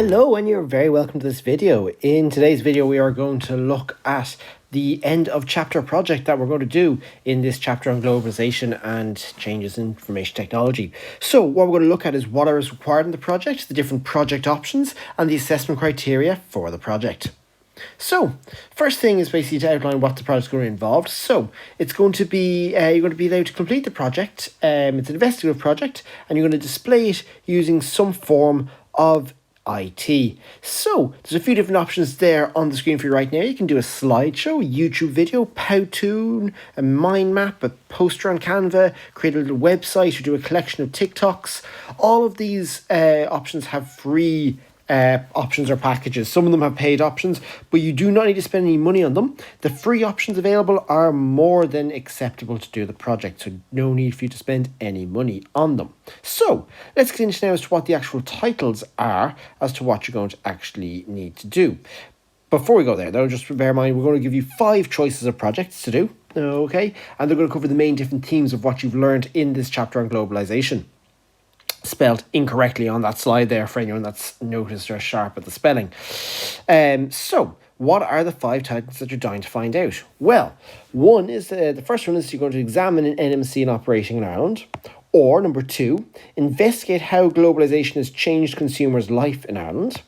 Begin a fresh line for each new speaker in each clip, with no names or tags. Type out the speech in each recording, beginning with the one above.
Hello, and you're very welcome to this video. In today's video, we are going to look at the end of chapter project that we're going to do in this chapter on globalization and changes in information technology. So what we're going to look at is what is required in the project, the different project options, and the assessment criteria for the project. So, first thing is basically to outline what the project is going to involve. So, it's going to be, you're going to be allowed to complete the project. It's an investigative project, and you're going to display it using some form of IT. So there's a few different options there on the screen for you right now. You can do a slideshow, a YouTube video, Powtoon, a mind map, a poster on Canva, create a little website, or do a collection of TikToks. All of these options have free options or packages. Some of them have paid options, but you do not need to spend any money on them. The free options available are more than acceptable to do the project, so no need for you to spend any money on them. So let's get into now as to what the actual titles are as to what you're going to actually need to do. Before we go there though, just bear in mind we're going to give you 5 choices of projects to do, okay? And they're going to cover the main different themes of what you've learned in this chapter on globalization. Spelled incorrectly on that slide there for anyone that's noticed or sharp at the spelling. So what are the 5 titles that you're dying to find out? Well, one is the first one is you're going to examine an NMC in operating in Ireland. Or number 2, investigate how globalization has changed consumers' life in Ireland.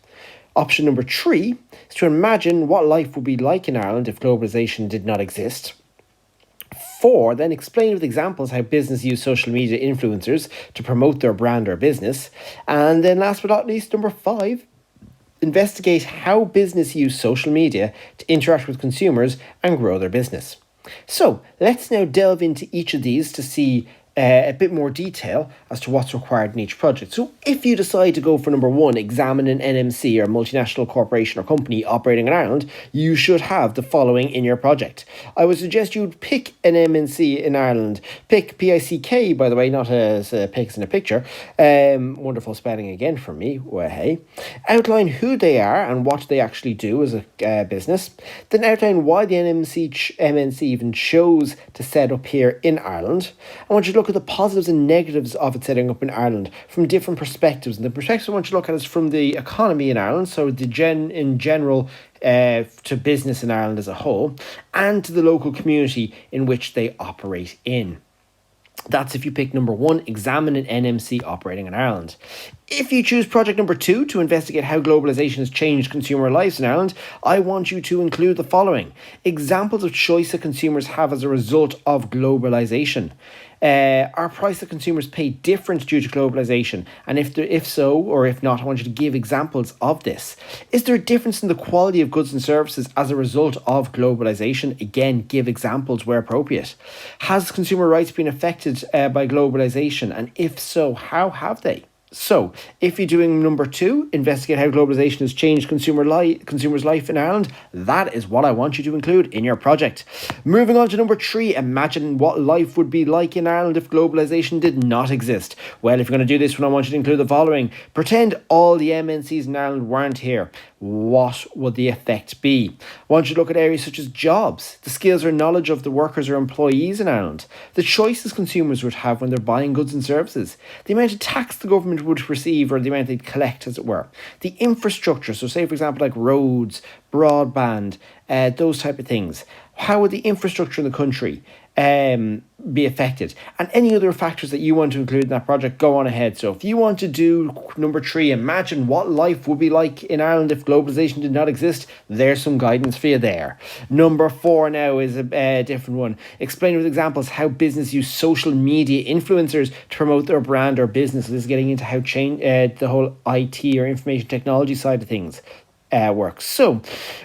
Option number 3 is to imagine what life would be like in Ireland if globalization did not exist. 4, then explain with examples how business use social media influencers to promote their brand or business. And then last but not least, number 5, investigate how business use social media to interact with consumers and grow their business. So let's now delve into each of these to see a bit more detail as to what's required in each project. So if you decide to go for number 1, examine an NMC or multinational corporation or company operating in Ireland, you should have the following in your project. I would suggest you pick an MNC in Ireland. Pick P-I-C-K, by the way, not as pics in a picture. Wonderful spelling again from me. Well, hey. Outline who they are and what they actually do as a business. Then outline why the MNC even chose to set up here in Ireland. I want you to look at the positives and negatives of it setting up in Ireland from different perspectives. And the perspective I want you to look at is from the economy in Ireland, so in general to business in Ireland as a whole, and to the local community in which they operate in. That's if you pick number 1, examine an NMC operating in Ireland. If you choose project number 2 to investigate how globalization has changed consumer lives in Ireland, I want you to include the following. Examples of choice that consumers have as a result of globalization. Are prices that consumers pay different due to globalization? And if so, or if not, I want you to give examples of this. Is there a difference in the quality of goods and services as a result of globalization? Again, give examples where appropriate. Has consumer rights been affected by globalization? And if so, how have they? So, if you're doing number 2, investigate how globalization has changed consumers' life in Ireland, that is what I want you to include in your project. Moving on to number 3, imagine what life would be like in Ireland if globalization did not exist. Well, if you're going to do this one, I want you to include the following. Pretend all the MNCs in Ireland weren't here. What would the effect be? I want you to look at areas such as jobs, the skills or knowledge of the workers or employees in Ireland, the choices consumers would have when they're buying goods and services, the amount of tax the government would receive or the amount they'd collect, as it were, the infrastructure, so say for example like roads, broadband, those type of things. How would the infrastructure in the country be affected? And any other factors that you want to include in that project, go on ahead. So if you want to do number 3, imagine what life would be like in Ireland if globalization did not exist, there's some guidance for you there. Number 4 now is a different one. Explain with examples how business use social media influencers to promote their brand or business. This is getting into how the whole IT or information technology side of things works. So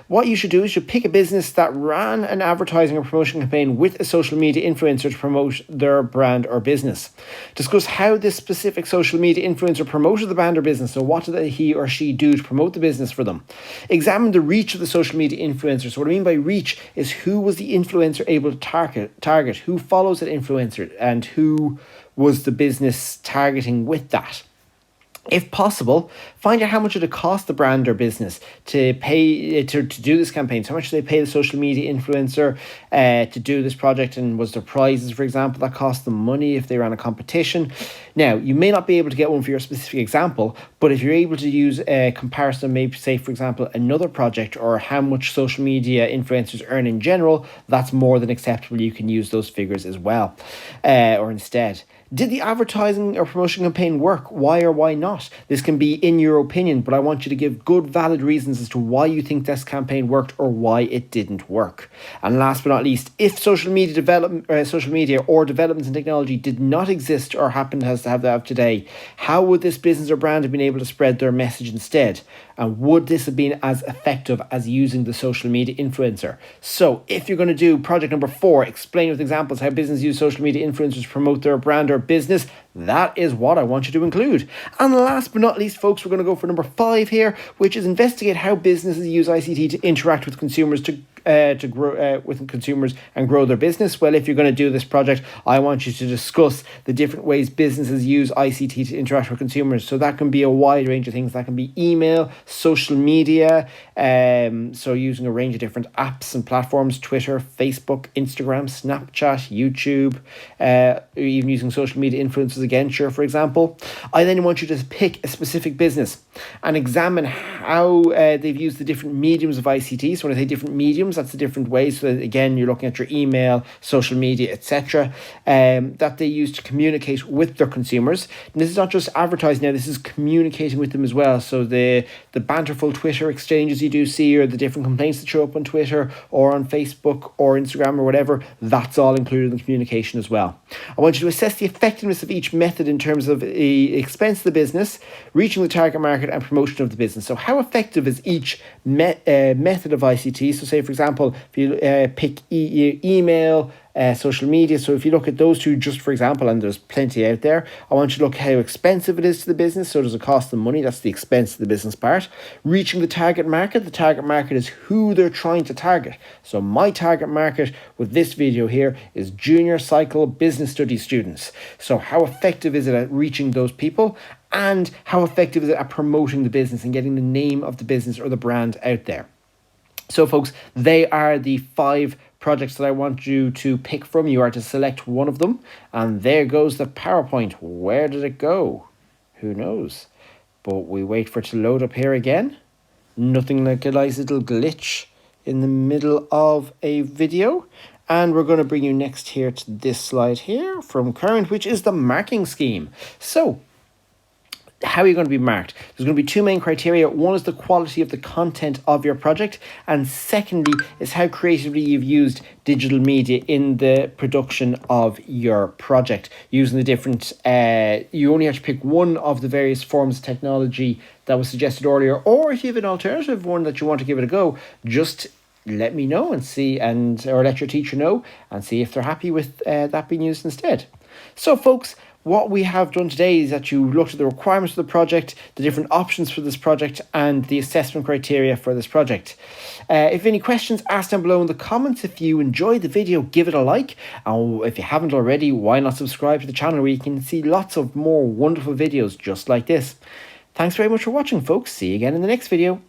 what you should do is you pick a business that ran an advertising or promotion campaign with a social media influencer to promote their brand or business. Discuss how this specific social media influencer promoted the brand or business. So what did he or she do to promote the business for them? Examine the reach of the social media influencer. So what I mean by reach is who was the influencer able to target, who follows that influencer, and who was the business targeting with that. If possible, find out how much it cost the brand or business to pay to do this campaign. So how much do they pay the social media influencer to do this project, and was there prizes, for example, that cost them money if they ran a competition? Now, you may not be able to get one for your specific example, but if you're able to use a comparison, maybe say, for example, another project or how much social media influencers earn in general, that's more than acceptable. You can use those figures as well, or instead. Did the advertising or promotion campaign work? Why or why not? This can be in your opinion, but I want you to give good, valid reasons as to why you think this campaign worked or why it didn't work. And last but not least, if social media or developments in technology did not exist or happen to have that today, how would this business or brand have been able to spread their message instead? And would this have been as effective as using the social media influencer? So if you're going to do project number 4, explain with examples how businesses use social media influencers to promote their brand or business, that is what I want you to include. And last but not least, folks, we're going to go for number 5 here, which is investigate how businesses use ICT to interact with consumers to grow with consumers and grow their business. Well, if you're going to do this project, I want you to discuss the different ways businesses use ICT to interact with consumers. So that can be a wide range of things. That can be email, social media, so using a range of different apps and platforms: Twitter, Facebook, Instagram, Snapchat, YouTube, even using social media influencers again, sure, for example. I then want you to pick a specific business and examine how they've used the different mediums of ICT. So when I say different mediums, that's the different ways. So again, you're looking at your email, social media, etc., that they use to communicate with their consumers. And this is not just advertising now, this is communicating with them as well. So the banterful Twitter exchanges you do see, or the different complaints that show up on Twitter or on Facebook or Instagram or whatever, that's all included in communication as well. I want you to assess the effectiveness of each method in terms of the expense of the business, reaching the target market, and promotion of the business. So how effective is each method of ICT? So say, for example, if you pick email, social media. So if you look at those two, just for example, and there's plenty out there, I want you to look how expensive it is to the business. So does it cost them money? That's the expense of the business part. Reaching the target market. The target market is who they're trying to target. So my target market with this video here is Junior Cycle Business Studies students. So how effective is it at reaching those people? And how effective is it at promoting the business and getting the name of the business or the brand out there? So folks, they are the 5 projects that I want you to pick from. You are to select one of them, and there goes the PowerPoint. Where did it go? Who knows? But we wait for it to load up here again. Nothing like a nice little glitch in the middle of a video. And we're going to bring you next here to this slide here from current, which is the marking scheme. So how are you going to be marked? There's going to be 2 main criteria. One is the quality of the content of your project, and secondly is how creatively you've used digital media in the production of your project. Using the different, you only have to pick one of the various forms of technology that was suggested earlier, or if you have an alternative one that you want to give it a go, just let me know and see, or let your teacher know and see if they're happy with that being used instead. So folks, what we have done today is that you looked at the requirements of the project, the different options for this project, and the assessment criteria for this project. If any questions, ask down below in the comments. If you enjoyed the video, give it a like. And if you haven't already, why not subscribe to the channel where you can see lots of more wonderful videos just like this. Thanks very much for watching, folks. See you again in the next video.